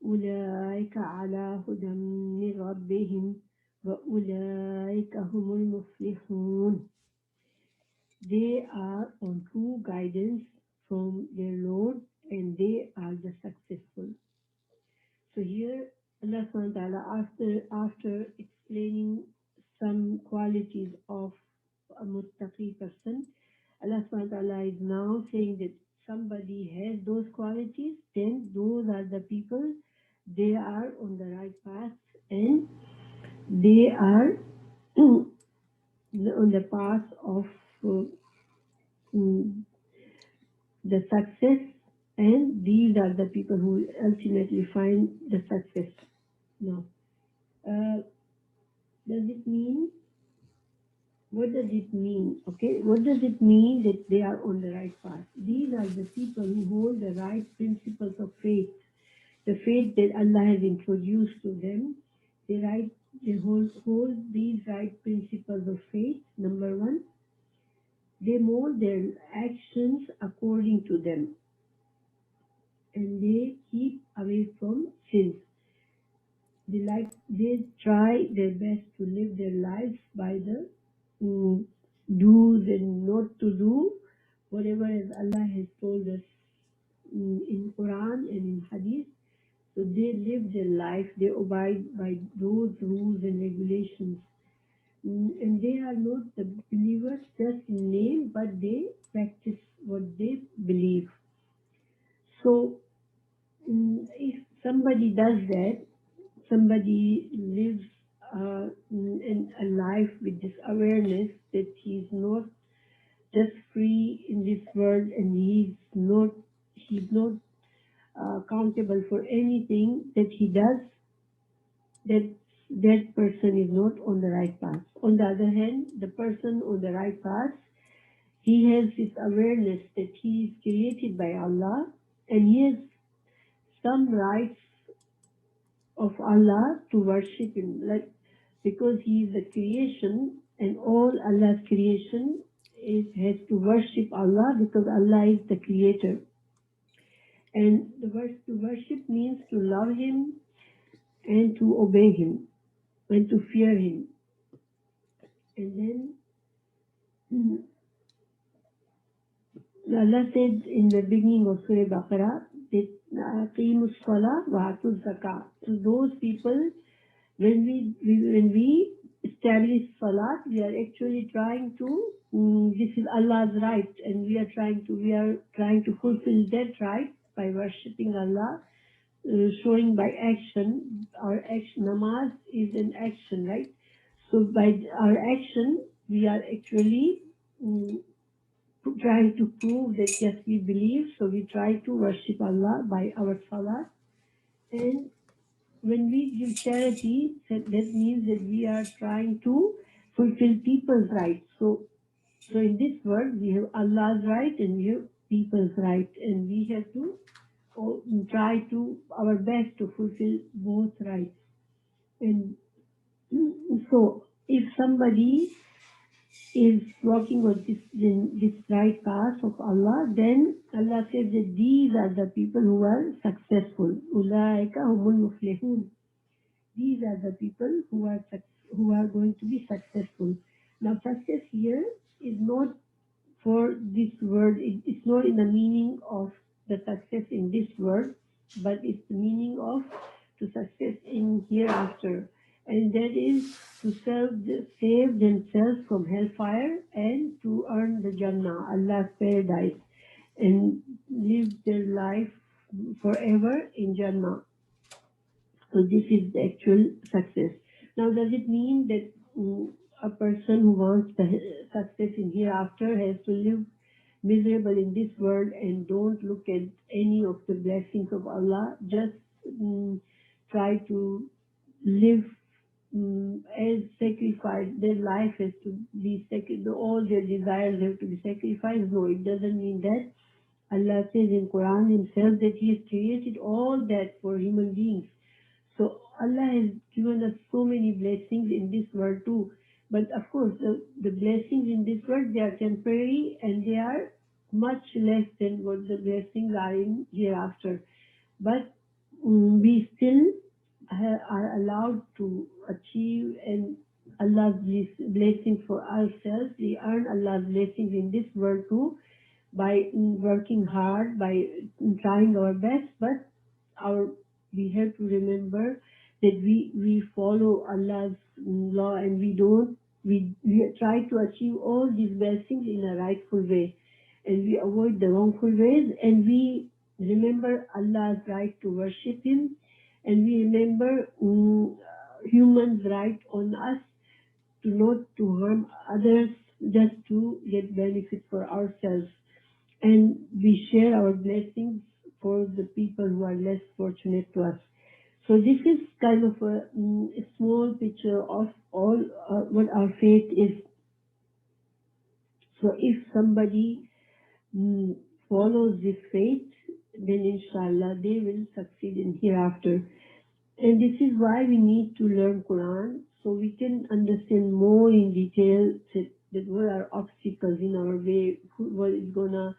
أولئك على هدى من ربهم وأولئك هم المفلحون. They are on true guidance from their Lord and they are the successful. So here Allah subhanahu wa ta'ala, after explaining some qualities of a muttaqi person, Allah subhanahu wa ta'ala is now saying that somebody has those qualities, then those are the people, they are on the right path and they are on the path of mm, the success, and these are the people who ultimately find the success. Now, does it mean? What does it mean? Okay, what does it mean that they are on the right path? These are the people who hold the right principles of faith, the faith that Allah has introduced to them. They hold these right principles of faith. Number one, they mold their actions according to them, and they keep away from sins. They try their best to live their lives by the do's and not to do whatever as Allah has told us in Quran and in Hadith. So they live their life, they abide by those rules and regulations. And they are not the believers just in name, but they practice what they believe. So if somebody does that, somebody lives in a life with this awareness that he's not just free in this world and he's not accountable for anything that he does, that person is not on the right path. On the other hand, the person on the right path, he has this awareness that he is created by Allah and he has some rights of Allah to worship him, like because he is the creation and all Allah's creation has to worship Allah because Allah is the creator. And the word to worship means to love him and to obey him and to fear him. And then Allah said in the beginning of Surah Al Baqarah that Aqimus Salah wa Atuz Zakah. To those people, when we establish Salat, we are actually trying to this is Allah's right, and we are trying to fulfill that right by worshipping Allah, showing by action. Our action, namaz is an action, right? So by our action, we are actually trying to prove that yes, we believe. So we try to worship Allah by our salat. And when we give charity, that means that we are trying to fulfill people's rights. So in this world, we have Allah's right and we have people's right, and we have to try to our best to fulfill both rights. And so if somebody is walking on this right path of Allah, then Allah says that these are the people who are successful. Ulaika humul muflihun. These are the people who are going to be successful. Now, success here is not for this word. It's not in the meaning of the success in this word, but it's the meaning of to success in hereafter, and that is to save themselves from hellfire and to earn the Jannah, Allah's paradise, and live their life forever in Jannah. So this is the actual success. Now, does it mean that a person who wants the success in hereafter has to live miserable in this world and don't look at any of the blessings of Allah, just try to live as sacrificed? Their life has to be all their desires have to be sacrificed? No, it doesn't mean that. Allah says in Quran himself that he has created all that for human beings. So Allah has given us so many blessings in this world too. But of course, the blessings in this world, they are temporary and they are much less than what the blessings are in hereafter. But we still are allowed to achieve and Allah's blessing for ourselves. We earn Allah's blessings in this world too by working hard, by trying our best. But our we have to remember that we follow Allah's law and we try to achieve all these blessings in a rightful way, and we avoid the wrongful ways, and we remember Allah's right to worship Him, and we remember humans' right on us to not to harm others just to get benefit for ourselves, and we share our blessings for the people who are less fortunate to us. So this is kind of a small picture of all what our faith is. So if somebody mm, follows this faith, then inshallah they will succeed in hereafter. And this is why we need to learn Quran so we can understand more in detail that what are obstacles in our way, what is gonna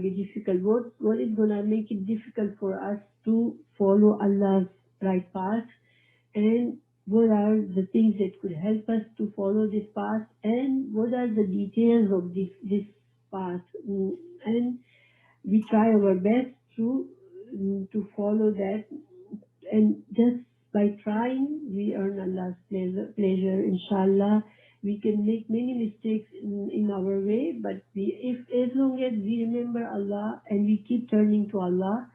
be difficult, what is gonna make it difficult for us to follow Allah's right path, and what are the things that could help us to follow this path, and what are the details of this path. And we try our best to follow that, and just by trying, we earn Allah's pleasure, inshallah. We can make many mistakes in our way, but if as long as we remember Allah and we keep turning to Allah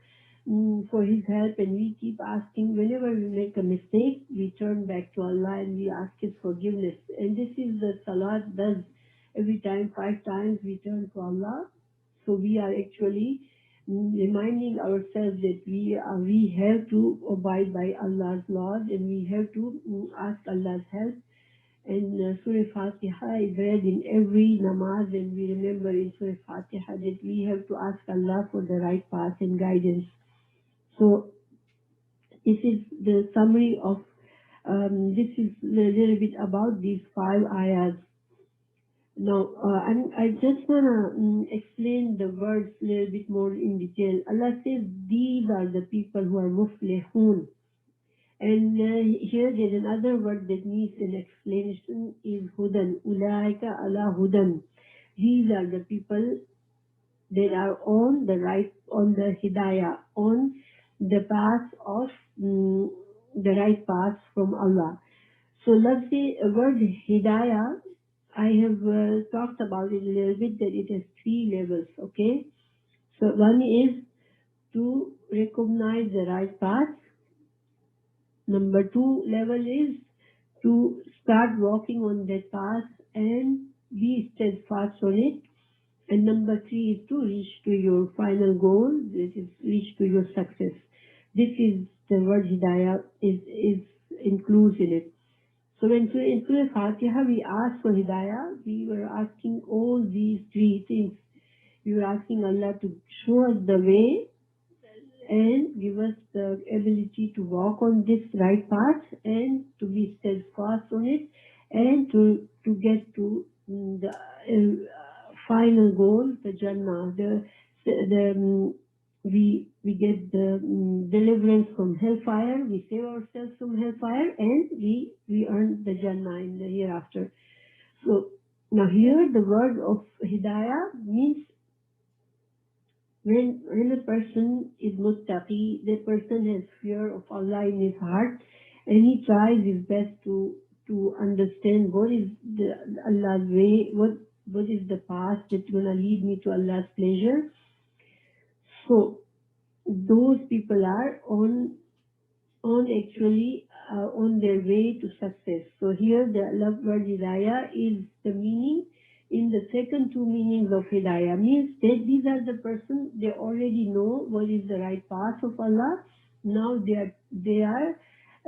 for His help, and we keep asking, whenever we make a mistake, we turn back to Allah and we ask His forgiveness. And this is the Salat does. Every time, 5 times, we turn to Allah. So we are actually reminding ourselves that we have to abide by Allah's laws, and we have to ask Allah's help. And Surah Fatiha is read in every namaz, and we remember in Surah Fatiha that we have to ask Allah for the right path and guidance. So this is the summary of this is a little bit about these 5 ayahs. Now, I just want to explain the words a little bit more in detail. Allah says these are the people who are muflihun. And here there's another word that needs an explanation is hudan. Ulaika ala hudan. These are the people that are on the right, on the hidayah, on the path of the right path from Allah. So let's say a word hidayah, I have talked about it a little bit that it has 3 levels, okay? So one is to recognize the right path. Number 2 level is to start walking on that path and be steadfast on it. And number 3 is to reach to your final goal, this is reach to your success. This is the word hidayah is includes in it. So when in Surah Fatiha we asked for hidayah, we were asking all these 3 things. We were asking Allah to show us the way and give us the ability to walk on this right path and to be steadfast on it, and to get to the final goal, the Jannah. We get the deliverance from hellfire. We save ourselves from hellfire, and we earn the Jannah in the hereafter. So now here the word of hidayah means when a person is muttaqi, the person has fear of Allah in his heart, and he tries his best to understand what is the Allah's way, what is the path that's gonna lead me to Allah's pleasure. So those people are actually on their way to success. So here the love word hidayah is the meaning. In the second 2 meanings of hidayah means that these are the person, they already know what is the right path of Allah. Now they are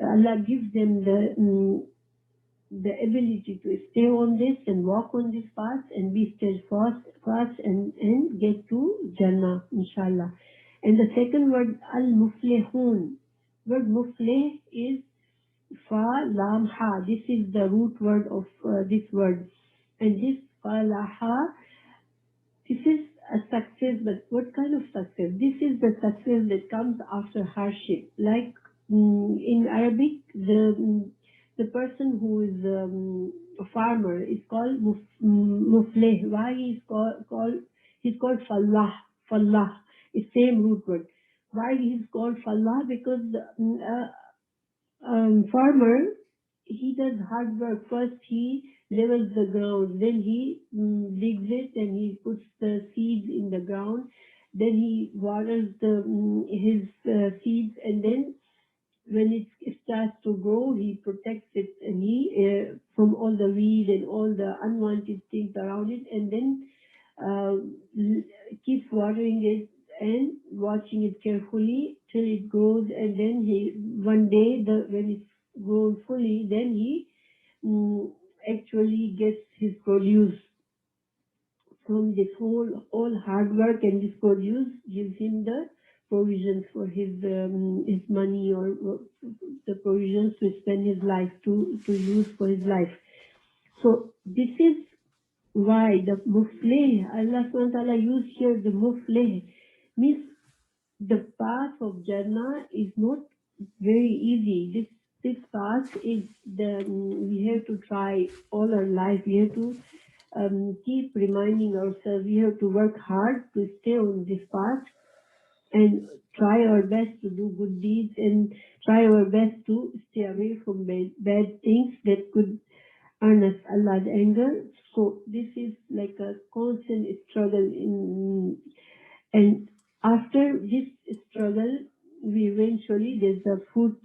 Allah gives them the ability to stay on this and walk on this path and be steadfast and get to Jannah, inshallah. And the second word, al-muflihun. Word muflih is fa lam ha. This is the root word of this word. And this fa la ha, this is a success, but what kind of success? This is the success that comes after hardship. Like in Arabic, the person who is a farmer is called mufleh. Why he's called fallah? Fallah is same root word. Why he's called fallah? Because farmer, he does hard work. First he levels the ground, then he digs it and he puts the seeds in the ground, then he waters his seeds, and then when it starts to grow, he protects it and he from all the weed and all the unwanted things around it, and then uh, l- keeps watering it and watching it carefully till it grows, and then he one day when it's grown fully, then he mm, actually gets his produce from this whole all hard work, and this produce gives him the provisions for his money, or the provisions to spend his life to use for his life. So this is why the mufleh, Allah subhanahu wa ta'ala used here the mufleh, means the path of Jannah is not very easy. This path is we have to try all our life. We have to keep reminding ourselves. We have to work hard to stay on this path and try our best to do good deeds and try our best to stay away from bad things that could earn us Allah's anger. So this is like a constant struggle and after this struggle, we eventually, there's a food,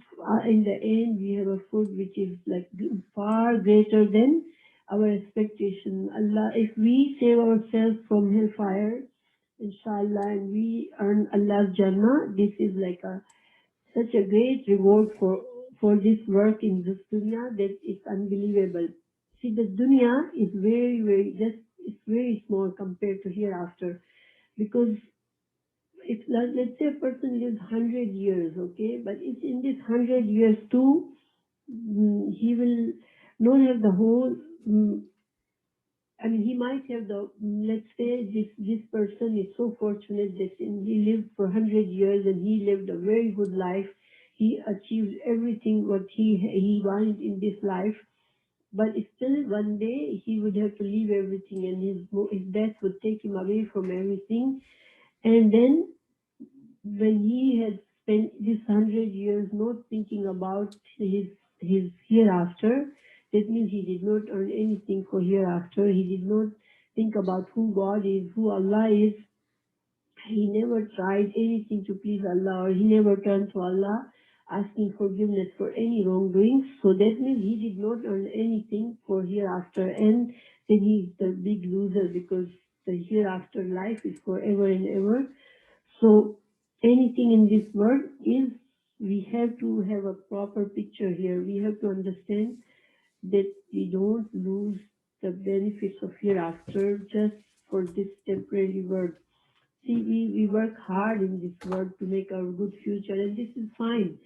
in the end, we have a food which is like far greater than our expectation. Allah, if we save ourselves from hellfire, inshallah, and we earn Allah's Jannah, this is like such a great reward for this work in this dunya that it's unbelievable. See, the dunya is it's very small compared to hereafter, because if let's say a person lives 100 years, okay, but it's in this 100 years too, he will not have the whole. I mean, he might have let's say this person is so fortunate that he lived for 100 years and he lived a very good life. He achieved everything what he wanted in this life, but still one day he would have to leave everything, and his death would take him away from everything, and then when he had spent this 100 years not thinking about his hereafter, that means he did not earn anything for hereafter. He did not think about who God is, who Allah is. He never tried anything to please Allah, or he never turned to Allah asking forgiveness for any wrongdoings. So that means he did not earn anything for hereafter, and then he's the big loser, because the hereafter life is forever and ever. So anything in this world is, we have to have a proper picture here. We have to understand that we don't lose the benefits of hereafter just for this temporary world. See, we work hard in this world to make our good future, and this is fine.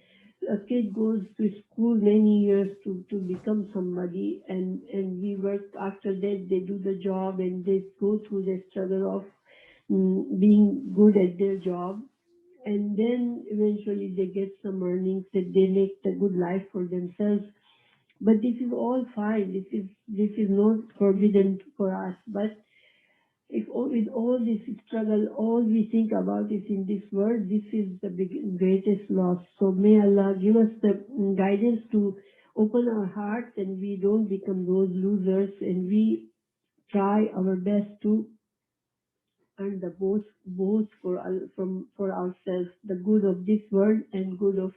A kid goes to school many years to become somebody, and we work after that, they do the job and they go through the struggle of being good at their job, and then eventually they get some earnings that they make the good life for themselves. But this is all fine. This is not forbidden for us. But if with all this struggle, all we think about is in this world, this is the greatest loss. So may Allah give us the guidance to open our hearts and we don't become those losers, and we try our best to earn the both for ourselves, the good of this world and good of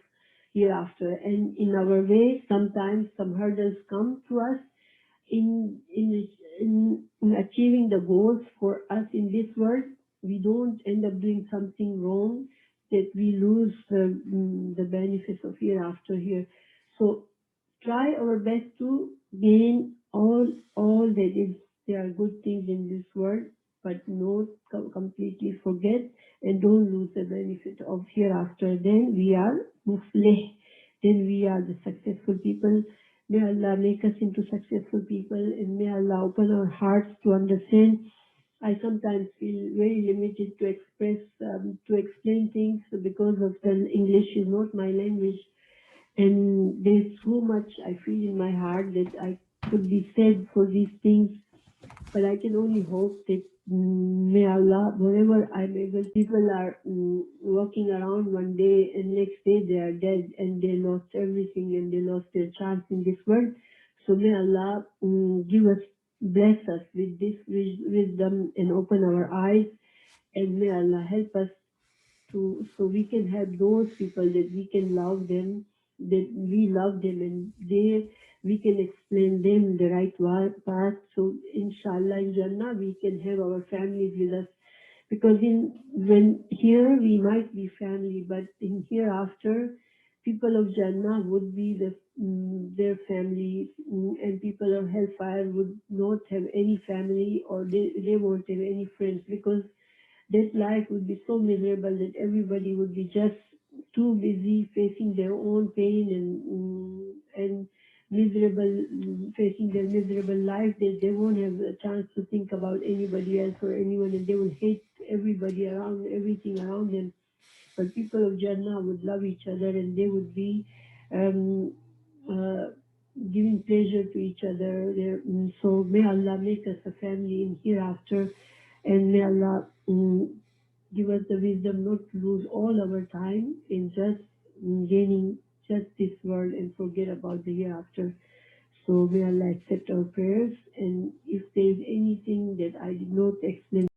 hereafter. And in our way, sometimes some hurdles come to us in in in achieving the goals for us in this world. We don't end up doing something wrong that we lose the benefits of hereafter here. So try our best to gain all that is there are good things in this world, but not completely forget and don't lose the benefit of hereafter. Then we are mufleh. Then we are the successful people. May Allah make us into successful people, and may Allah open our hearts to understand I sometimes feel very limited to to explain things because of the English is not my language, and there's so much I feel in my heart that I could be said for these things, but I can only hope that may Allah, wherever I'm able, people are walking around one day and next day they are dead and they lost everything and they lost their chance in this world. So may Allah give us, bless us with this wisdom and open our eyes, and may Allah help us to, so we can have those people that we can love them, that we love them, and we can explain them the right path. So inshallah in Jannah we can have our families with us, because in when here we might be family, but in hereafter people of Jannah would be their family, and people of hellfire would not have any family, or they won't have any friends, because that life would be so miserable that everybody would be just too busy facing their own pain and miserable, facing their miserable life, that they won't have a chance to think about anybody else or anyone, and they will hate everybody around, everything around them. But people of Jannah would love each other, and they would be um, uh, giving pleasure to each other. So may Allah make us a family in hereafter, and may Allah give us the wisdom not to lose all our time in just gaining just this world and forget about the hereafter. So may Allah accept our prayers, and if there is anything that I did not explain